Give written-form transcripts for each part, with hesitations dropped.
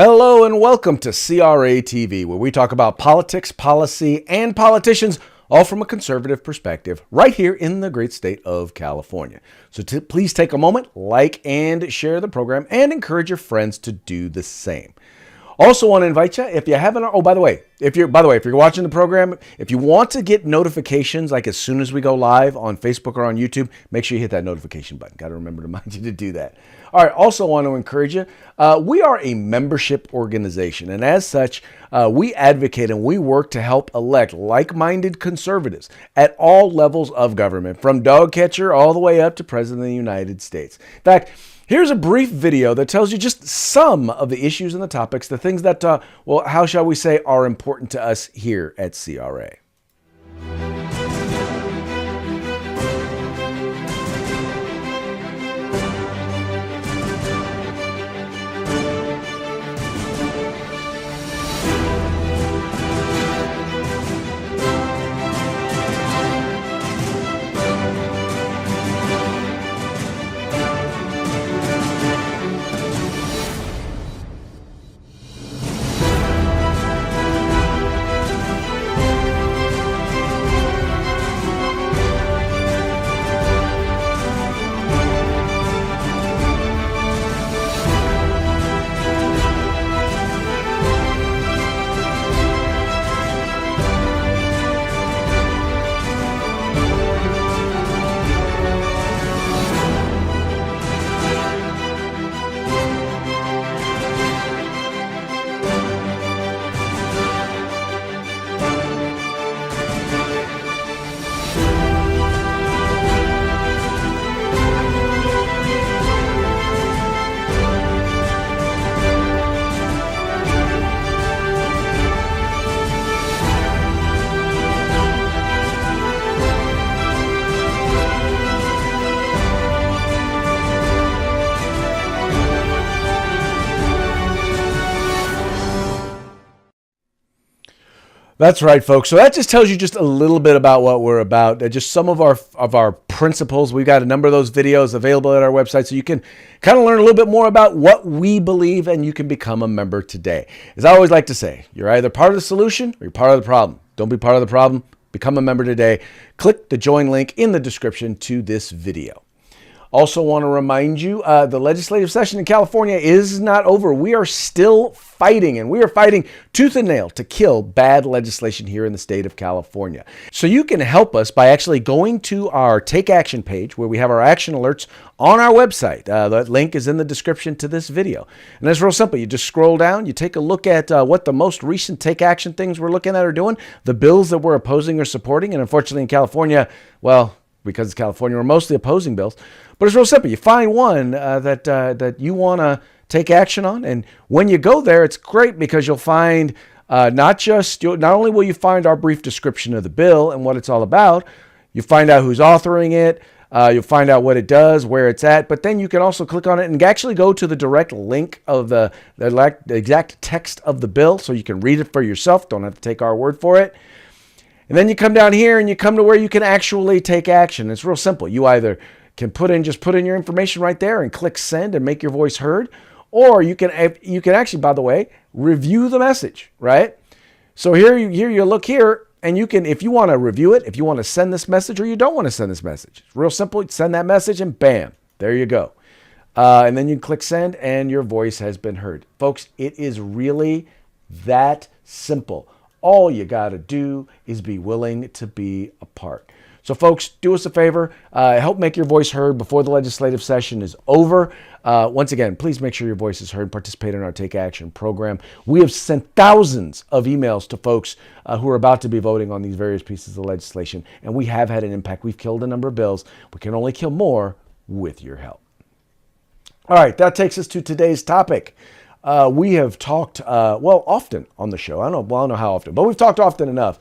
Hello and welcome to CRATV, where we talk about politics, policy, and politicians, all from a conservative perspective, right here in the great state of California. So please take a moment, like and share the program, and encourage your friends to do the same. Also want to invite you, if you haven't, by the way, if you're watching the program, if you want to get notifications like as soon as we go live on Facebook or on YouTube, make sure you hit that notification button. Got to remember to remind you to do that. All right, also want to encourage you, we are a membership organization, and as such, we advocate and we work to help elect like-minded conservatives at all levels of government, from dog catcher all the way up to President of the United States. In fact, here's a brief video that tells you just some of the issues and the topics, the things that, how shall we say, are important to us here at CRA. That's right, folks. So that just tells you just a little bit about what we're about, just some of our principles. We've got a number of those videos available at our website, so you can kind of learn a little bit more about what we believe, and you can become a member today. As I always like to say, you're either part of the solution or you're part of the problem. Don't be part of the problem. Become a member today. Click the join link in the description to this video. Also want to remind you, the legislative session in California is not over. We are still fighting, and we are fighting tooth and nail to kill bad legislation here in the state of California. So you can help us by actually going to our Take Action page, where we have our action alerts on our website. That link is in the description to this video. And it's real simple. You just scroll down, you take a look at what the most recent Take Action things we're looking at are doing, the bills that we're opposing or supporting. And unfortunately in California, well, because it's California, we're mostly opposing bills. But it's real simple. You find one that you want to take action on, and when you go there, it's great because you'll find not only will you find our brief description of the bill and what it's all about, you find out who's authoring it, you'll find out what it does, where it's at, but then you can also click on it and actually go to the direct link of the exact text of the bill, so you can read it for yourself. Don't have to take our word for it. And then you come down here and you come to where you can actually take action. It's real simple. You either can put in your information right there and click send and make your voice heard, or you can actually, by the way, review the message, right? So here you look here, and you can, if you want to review it, if you want to send this message or you don't want to send this message, it's real simple. Send that message and bam, there you go. And then you can click send and your voice has been heard. Folks, it is really that simple. All you got to do is be willing to be a part. So folks, do us a favor, help make your voice heard before the legislative session is over. Once again, please make sure your voice is heard. Participate in our Take Action program. We have sent thousands of emails to folks who are about to be voting on these various pieces of legislation, and we have had an impact. We've killed a number of bills. We can only kill more with your help. All right, that takes us to today's topic. We have talked, often on the show. I don't know how often, but we've talked often enough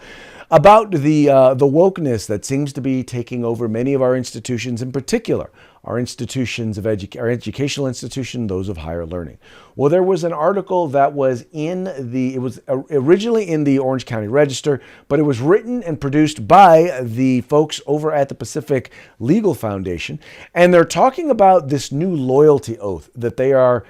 about the wokeness that seems to be taking over many of our institutions, in particular our institutions of our educational institution, those of higher learning. Well, there was an article that was it was originally in the Orange County Register, but it was written and produced by the folks over at the Pacific Legal Foundation, and they're talking about this new loyalty oath that they are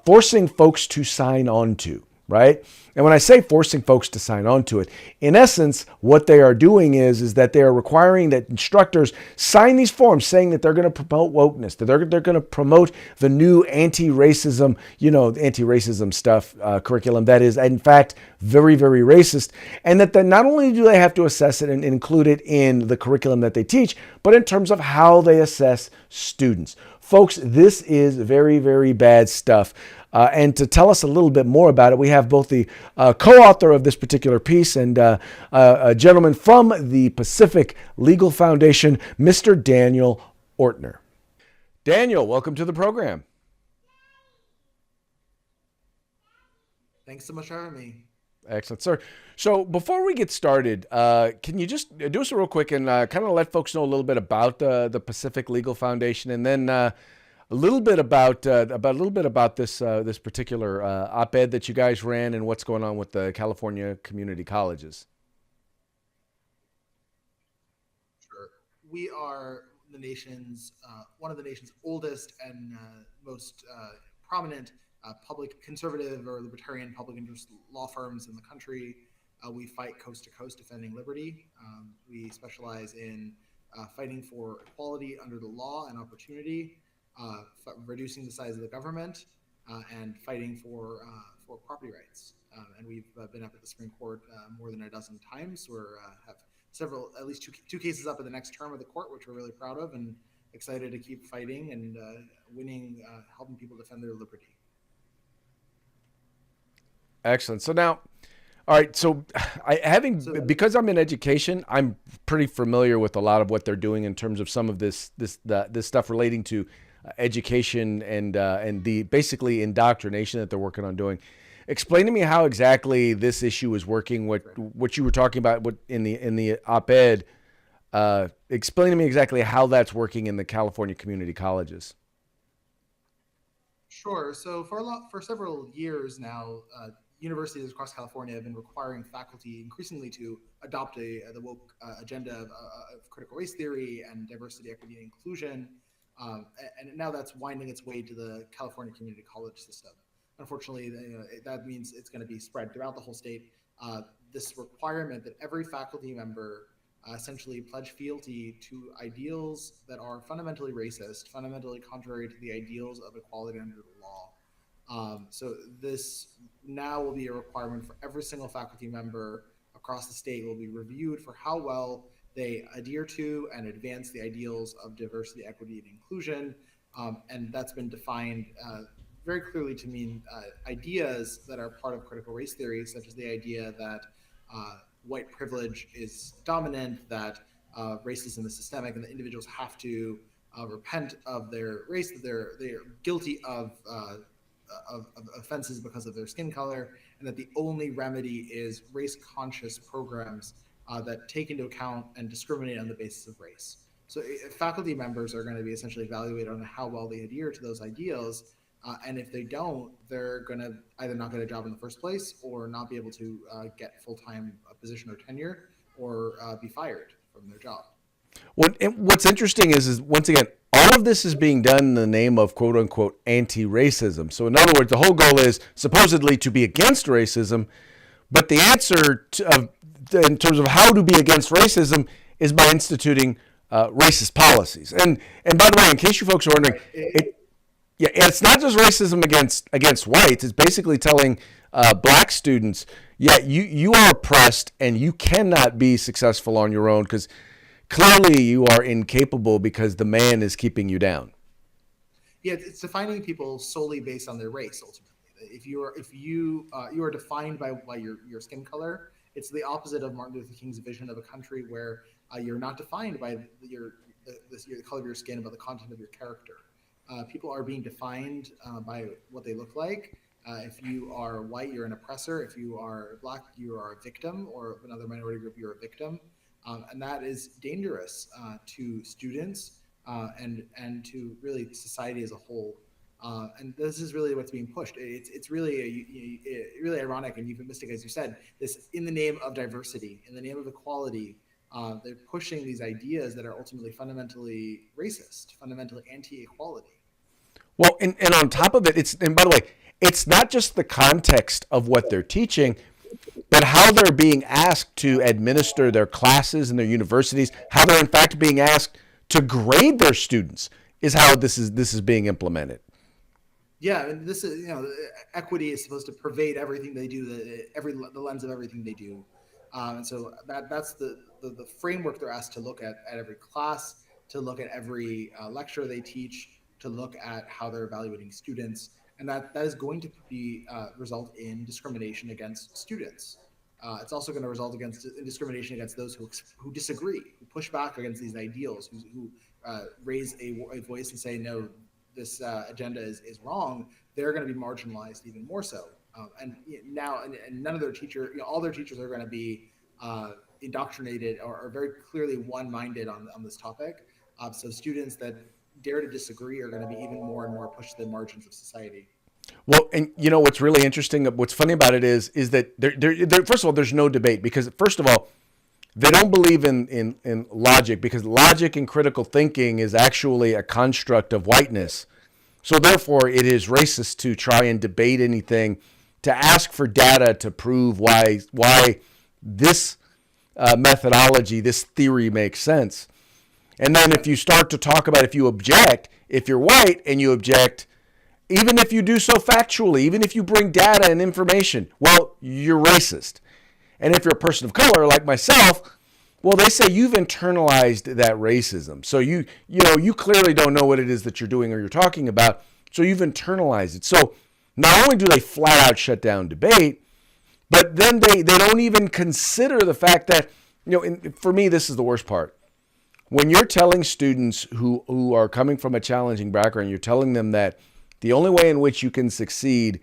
forcing folks to sign on to, right? And when I say forcing folks to sign on to it, in essence, what they are doing is that they are requiring that instructors sign these forms saying that they're going to promote wokeness, that they're going to promote the new anti-racism, anti-racism stuff, curriculum that is, in fact, very, very racist. And that not only do they have to assess it and include it in the curriculum that they teach, but in terms of how they assess students. Folks, this is very, very bad stuff. And to tell us a little bit more about it, we have both the co-author of this particular piece and a gentleman from the Pacific Legal Foundation, Mr. Daniel Ortner. Daniel, welcome to the program. Thanks so much for having me. Excellent, sir. So before we get started, can you just do us a real quick and kind of let folks know a little bit about the Pacific Legal Foundation, and then a little bit about this particular op-ed that you guys ran and what's going on with the California community colleges? Sure. We are one of the nation's oldest and most prominent public conservative or libertarian public interest law firms in the country. We fight coast to coast defending liberty. We specialize in fighting for equality under the law and opportunity, reducing the size of the government, and fighting for property rights. And we've been up at the Supreme Court more than a dozen times. We have at least two cases up in the next term of the court, which we're really proud of and excited to keep fighting and winning, helping people defend their liberty. Excellent. So now, all right. So because I'm in education, I'm pretty familiar with a lot of what they're doing in terms of some of this stuff relating to education and the basically indoctrination that they're working on doing. Explain to me how exactly this issue is working. What you were talking about in the op-ed. Explain to me exactly how that's working in the California community colleges. Sure. So for several years now, universities across California have been requiring faculty increasingly to adopt the woke agenda of critical race theory and diversity, equity, and inclusion. And now that's winding its way to the California community college system. Unfortunately, that means it's going to be spread throughout the whole state. This requirement that every faculty member essentially pledge fealty to ideals that are fundamentally racist, fundamentally contrary to the ideals of equality under the law. So this now will be a requirement for every single faculty member across the state. Will be reviewed for how well they adhere to and advance the ideals of diversity, equity, and inclusion. And that's been defined very clearly to mean ideas that are part of critical race theory, such as the idea that white privilege is dominant, that racism is systemic, and that individuals have to repent of their race, that they're guilty of offenses because of their skin color, and that the only remedy is race-conscious programs that take into account and discriminate on the basis of race. So faculty members are going to be essentially evaluated on how well they adhere to those ideals, and if they don't, they're going to either not get a job in the first place or not be able to get full-time position or tenure or be fired from their job. What's interesting is once again, all of this is being done in the name of quote unquote anti-racism. So in other words, the whole goal is supposedly to be against racism, but the answer in terms of how to be against racism is by instituting racist policies. And by the way, in case you folks are wondering, it's not just racism against whites. It's basically telling black students, you are oppressed and you cannot be successful on your own because clearly you are incapable because the man is keeping you down. Yeah, it's defining people solely based on their race. Ultimately, if you are defined by your skin color, it's the opposite of Martin Luther King's vision of a country where you're not defined by the color of your skin, but the content of your character. People are being defined by what they look like. If you are white, you're an oppressor. If you are black, you are a victim, or another minority group, you're a victim. And that is dangerous to students and to really society as a whole. And this is really what's being pushed. It's really really ironic and euphemistic, as you said. This in the name of diversity, in the name of equality, they're pushing these ideas that are ultimately fundamentally racist, fundamentally anti-equality. Well, and on top of it, and by the way, it's not just the context of what they're teaching, but how they're being asked to administer their classes in their universities, how they're in fact being asked to grade their students is how this is being implemented. Yeah, and this is, equity is supposed to pervade everything they do, the lens of everything they do, and so that's the framework they're asked to look at every class, to look at every lecture they teach, to look at how they're evaluating students, and that is going to be result in discrimination against students. It's also going to result in discrimination against those who disagree, who push back against these ideals, who raise a voice and say, no, this agenda is wrong. They're going to be marginalized even more so. And now, and none of their all their teachers are going to be indoctrinated or very clearly one-minded on this topic. So students that dare to disagree are going to be even more and more pushed to the margins of society. Well, and what's really interesting, what's funny about it is that first of all, there's no debate, because first of all, they don't believe in logic, because logic and critical thinking is actually a construct of whiteness. So therefore, it is racist to try and debate anything, to ask for data to prove why this methodology, this theory makes sense. And then if you start to talk about, if you object, if you're white and you object, even if you do so factually, even if you bring data and information, well, you're racist. And if you're a person of color like myself, well, they say you've internalized that racism. So you clearly don't know what it is that you're doing or you're talking about. So you've internalized it. So not only do they flat out shut down debate, but then they don't even consider the fact that, for me, this is the worst part. When you're telling students who are coming from a challenging background, you're telling them that the only way in which you can succeed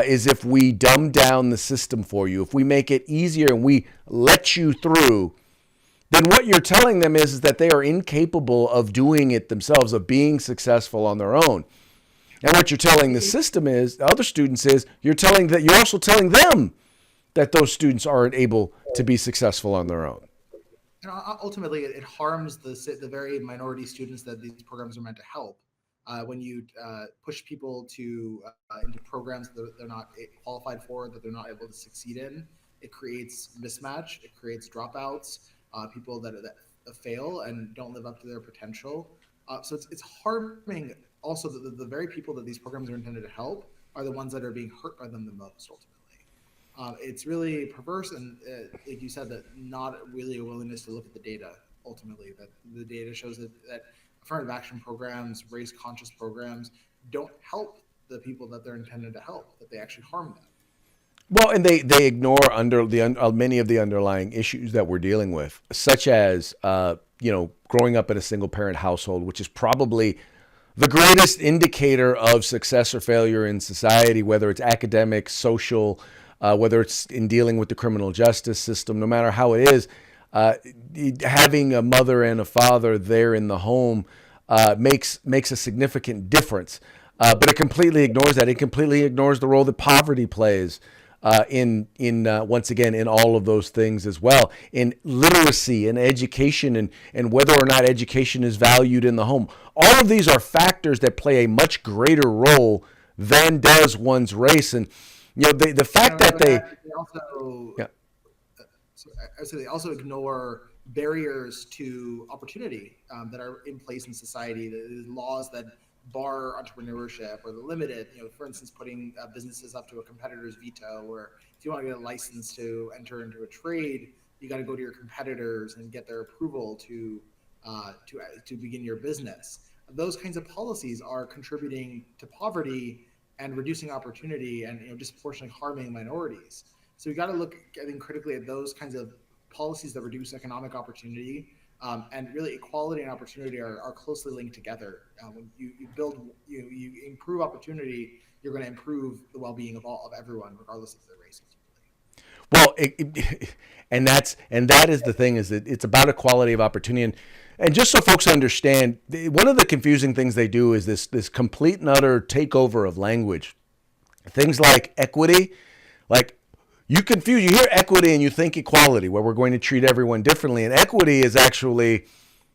is if we dumb down the system for you, if we make it easier and we let you through, then what you're telling them is that they are incapable of doing it themselves, of being successful on their own. And what you're telling the system is, other students is, you're also telling them that those students aren't able to be successful on their own. And ultimately, it harms the very minority students that these programs are meant to help. When you push people into programs that they're not qualified for, that they're not able to succeed in, it creates mismatch, it creates dropouts, people that fail and don't live up to their potential. So it's harming also the very people that these programs are intended to help are the ones that are being hurt by them the most, ultimately. It's really perverse, and like you said, that not really a willingness to look at the data, ultimately, that the data shows that affirmative action programs, race-conscious programs don't help the people that they're intended to help, that they actually harm them. Well, and they ignore many of the underlying issues that we're dealing with, such as growing up in a single-parent household, which is probably the greatest indicator of success or failure in society, whether it's academic, social, whether it's in dealing with the criminal justice system, no matter how it is. Having a mother and a father there in the home makes a significant difference. But it completely ignores that. It completely ignores the role that poverty plays once again, in all of those things as well, in literacy and education, and whether or not education is valued in the home. All of these are factors that play a much greater role than does one's race. And the fact that they also, yeah. So they also ignore barriers to opportunity that are in place in society, the laws that bar entrepreneurship or the limited, for instance, putting businesses up to a competitor's veto, or if you want to get a license to enter into a trade, you got to go to your competitors and get their approval to begin your business. Those kinds of policies are contributing to poverty and reducing opportunity and disproportionately harming minorities. So we got to look, I think, critically at those kinds of policies that reduce economic opportunity, and really equality and opportunity are closely linked together. When you improve opportunity, you're going to improve the well-being of everyone, regardless of their race. Well, and that is the thing, is that it's about equality of opportunity. And just so folks understand, one of the confusing things they do is this complete and utter takeover of language. Things like equity, like you hear equity and you think equality, where we're going to treat everyone differently. And equity is actually,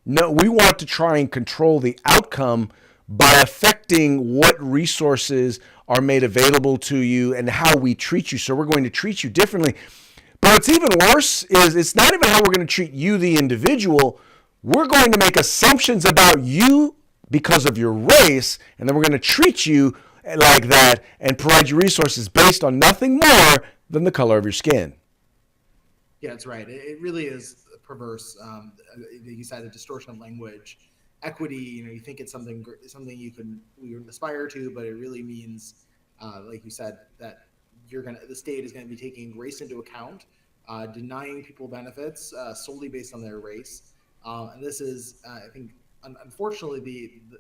no, we want to try and control the outcome by affecting what resources are made available to you and how we treat you. So we're going to treat you differently. But what's even worse is it's not even how we're going to treat you, the individual. We're going to make assumptions about you because of your race, and then we're going to treat you like that and provide you resources based on nothing more than the color of your skin. Yeah, that's right. It really is perverse. You said a distortion of language, equity. You think it's something we would aspire to, but it really means, like you said, that the state is going to be taking race into account, denying people benefits solely based on their race, and this is, I think, unfortunately, the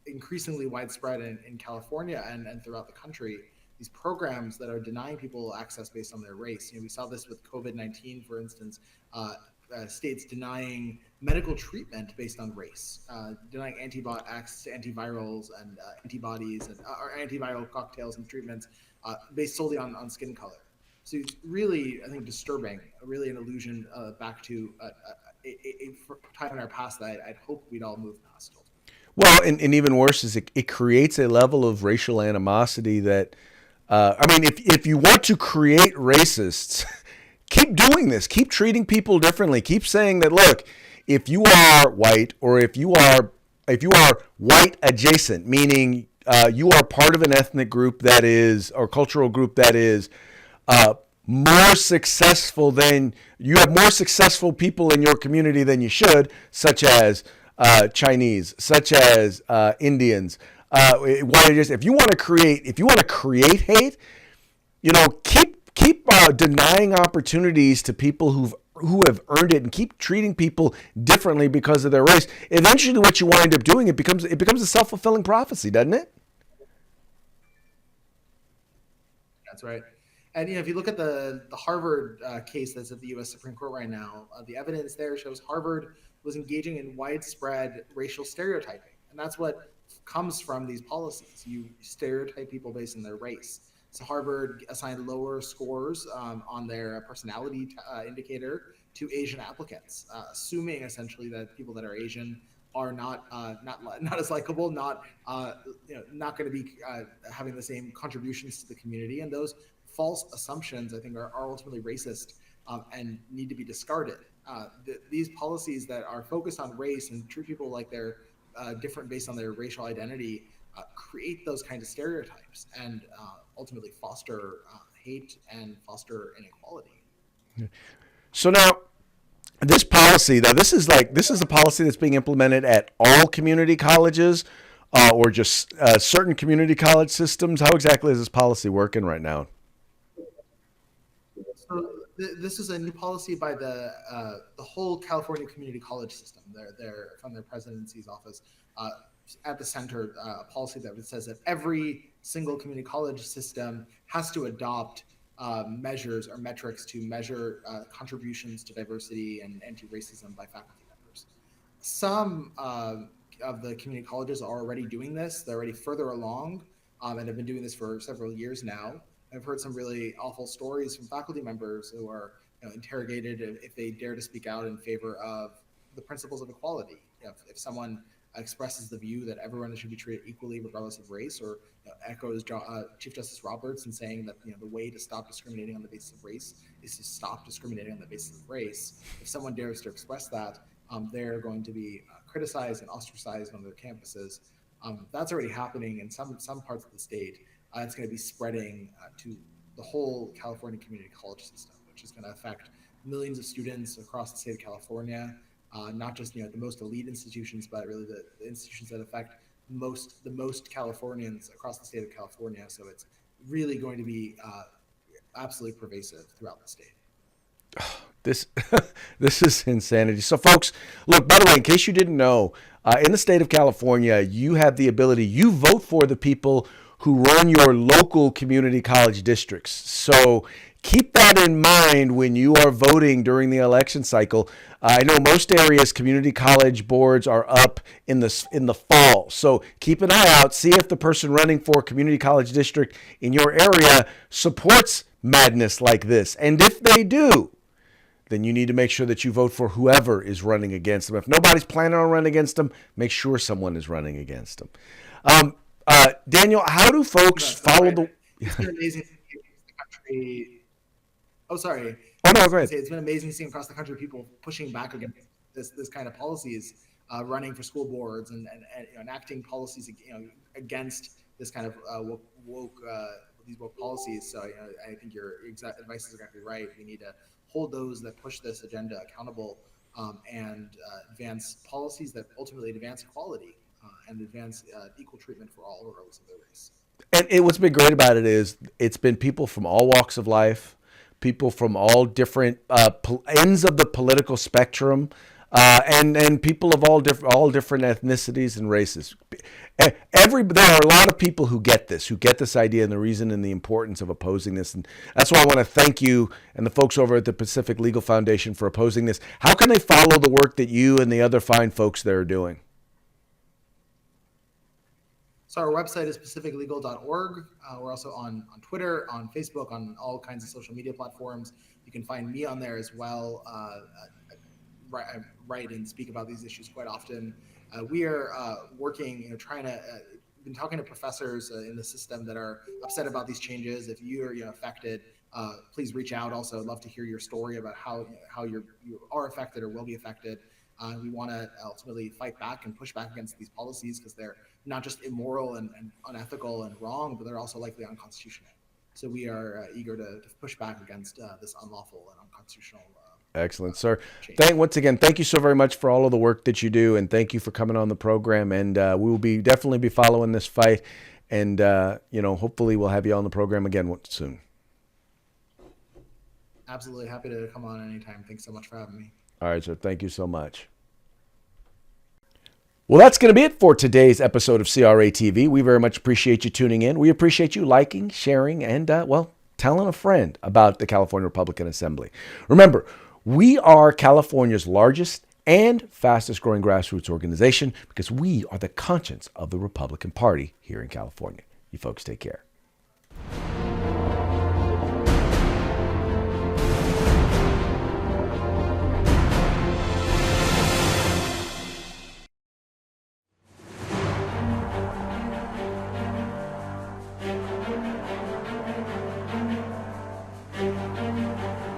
increasingly widespread in California and throughout the country. These programs that are denying people access based on their race. We saw this with COVID-19, for instance. States denying medical treatment based on race, denying access to antivirals and antibodies and or antiviral cocktails and treatments based solely on skin color. So it's really, I think, disturbing. Really, an allusion back to a time in our past that I'd hope we'd all move past. Well, and even worse is it creates a level of racial animosity that, if you want to create racists, keep doing this. Keep treating people differently. Keep saying that, look, if you are white or if you are white adjacent, meaning you are part of an ethnic group that is, or cultural group that is more successful than, you have more successful people in your community than you should, such as Chinese, such as Indians. If you want to create hate, keep denying opportunities to people who have earned it, and keep treating people differently because of their race. Eventually, what you wind up doing, it becomes a self-fulfilling prophecy, doesn't it? That's right. And if you look at the Harvard case that's at the U.S. Supreme Court right now, the evidence there shows Harvard was engaging in widespread racial stereotyping, and that's what comes from these policies. You stereotype people based on their race. So Harvard assigned lower scores on their personality indicator to Asian applicants, assuming essentially that people that are Asian are not as likable, not going to be having the same contributions to the community. And those false assumptions, I think, are ultimately racist and need to be discarded. These policies that are focused on race and treat people like they're different based on their racial identity create those kinds of stereotypes and ultimately foster hate and foster inequality. So now, this policy, this is a policy that's being implemented at all community colleges, or just certain community college systems. How exactly is this policy working right now? So this is a new policy by the whole California community college system. They're from their presidency's office. At the center, a policy that says that every single community college system has to adopt measures or metrics to measure contributions to diversity and anti-racism by faculty members. Some of the community colleges are already doing this. They're already further along and have been doing this for several years now. I've heard some really awful stories from faculty members who are interrogated if they dare to speak out in favor of the principles of equality. If someone expresses the view that everyone should be treated equally regardless of race, or echoes Chief Justice Roberts in saying that the way to stop discriminating on the basis of race is to stop discriminating on the basis of race. If someone dares to express that, they're going to be criticized and ostracized on their campuses. That's already happening in some parts of the state. It's going to be spreading to the whole California community college system, which is going to affect millions of students across the state of California. Not just the most elite institutions, but really the institutions that affect the most Californians across the state of California. So it's really going to be absolutely pervasive throughout the state. This is insanity. So, folks, look, by the way, in case you didn't know, in the state of California, you have the ability, you vote for the people who run your local community college districts. So keep that in mind when you are voting during the election cycle. I know most areas community college boards are up in the fall. So keep an eye out. See if the person running for community college district in your area supports madness like this. And if they do, then you need to make sure that you vote for whoever is running against them. If nobody's planning on running against them, make sure someone is running against them. Daniel, how do folks follow the... It's been amazing to see the country. Oh, sorry. Oh, no, go ahead. It's been amazing seeing across the country people pushing back against this kind of policies, running for school boards and enacting policies against this kind of these woke policies. So I think your exact advice is exactly right. We need to hold those that push this agenda accountable and advance policies that ultimately advance equality and advance equal treatment for all, regardless of their race. And what's been great about it is it's been people from all walks of life, people from all different ends of the political spectrum, and people of all different ethnicities and races. There are a lot of people who get this idea and the reason and the importance of opposing this. And that's why I want to thank you and the folks over at the Pacific Legal Foundation for opposing this. How can they follow the work that you and the other fine folks there are doing? So our website is pacificlegal.org. We're also on Twitter, on Facebook, on all kinds of social media platforms. You can find me on there as well. I write and speak about these issues quite often. We are working, been talking to professors in the system that are upset about these changes. If you are affected, please reach out. Also, I'd love to hear your story about how you are affected or will be affected. We want to ultimately fight back and push back against these policies because they're not just immoral and unethical and wrong, but they're also likely unconstitutional. So we are eager to push back against this unlawful and unconstitutional. Excellent, sir. Once again, thank you so very much for all of the work that you do, and thank you for coming on the program. And we will definitely be following this fight, and hopefully we'll have you on the program again soon. Absolutely happy to come on anytime. Thanks so much for having me. All right, sir. Thank you so much. Well, that's going to be it for today's episode of CRATV. We very much appreciate you tuning in. We appreciate you liking, sharing, and, telling a friend about the California Republican Assembly. Remember, we are California's largest and fastest growing grassroots organization because we are the conscience of the Republican Party here in California. You folks take care.